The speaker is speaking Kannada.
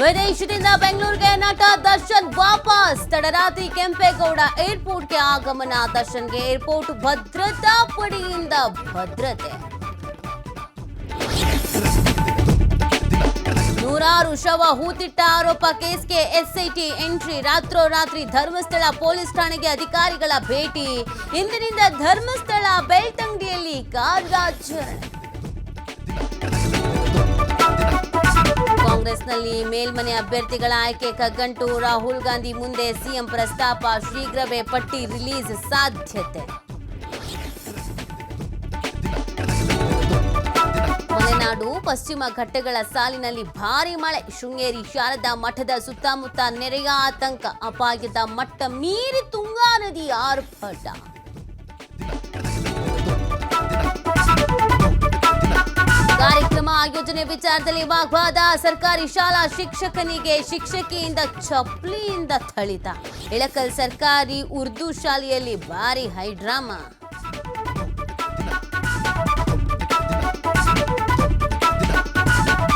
ವಿದೇಶದಿಂದ ಬೆಂಗಳೂರಿಗೆ ನಟ ದರ್ಶನ್ ವಾಪಸ್. ತಡರಾತ್ರಿ ಕೆಂಪೇಗೌಡ ಏರ್ಪೋರ್ಟ್ಗೆ ಆಗಮನ. ದರ್ಶನ್ಗೆ ಏರ್ಪೋರ್ಟ್ ಭದ್ರತಾ ಪಡೆಯಿಂದ ಭದ್ರತೆ. ನೂರಾರು ಶವ ಹೂತಿಟ್ಟ ಆರೋಪ ಕೇಸ್ಗೆ ಎಸ್ಐಟಿ ಎಂಟ್ರಿ. ರಾತ್ರೋರಾತ್ರಿ ಧರ್ಮಸ್ಥಳ ಪೊಲೀಸ್ ಠಾಣೆಗೆ ಅಧಿಕಾರಿಗಳ ಭೇಟಿ. ಇಂದಿನಿಂದ ಧರ್ಮಸ್ಥಳ ಬೆಳ್ತಂಗಡಿಯಲ್ಲಿ ಕಾರ್ಯಾಚರಣೆ. ಕಾಂಗ್ರೆಸ್ನಲ್ಲಿ ಮೇಲ್ಮನೆ ಅಭ್ಯರ್ಥಿಗಳ ಆಯ್ಕೆ ಕಗ್ಗಂಟು. ರಾಹುಲ್ ಗಾಂಧಿ ಮುಂದೆ ಸಿಎಂ ಪ್ರಸ್ತಾಪ. ಶೀಘ್ರವೇ ಪಟ್ಟಿ ರಿಲೀಸ್ ಸಾಧ್ಯತೆ. ಮಲೆನಾಡು ಪಶ್ಚಿಮ ಘಟ್ಟಗಳ ಸಾಲಿನಲ್ಲಿ ಭಾರೀ ಮಳೆ. ಶೃಂಗೇರಿ ಶಾರದಾ ಮಠದ ಸುತ್ತಮುತ್ತ ನೆರೆಯ ಆತಂಕ. ಅಪಾಯದ ಮಟ್ಟ ಮೀರಿ ತುಂಗಾ ನದಿ ಆರ್ಭಟ. ಕಾರ್ಯಕ್ರಮ ಆಯೋಜನೆ ವಿಚಾರದಲ್ಲಿ ವಾಗ್ವಾದ. ಸರ್ಕಾರಿ ಶಾಲಾ ಶಿಕ್ಷಕನಿಗೆ ಶಿಕ್ಷಕಿಯಿಂದ ಚಪ್ಪಲಿಯಿಂದ ಥಳಿತ. ಇಳಕಲ್ ಸರ್ಕಾರಿ ಉರ್ದು ಶಾಲೆಯಲ್ಲಿ ಭಾರಿ ಹೈಡ್ರಾಮಾ.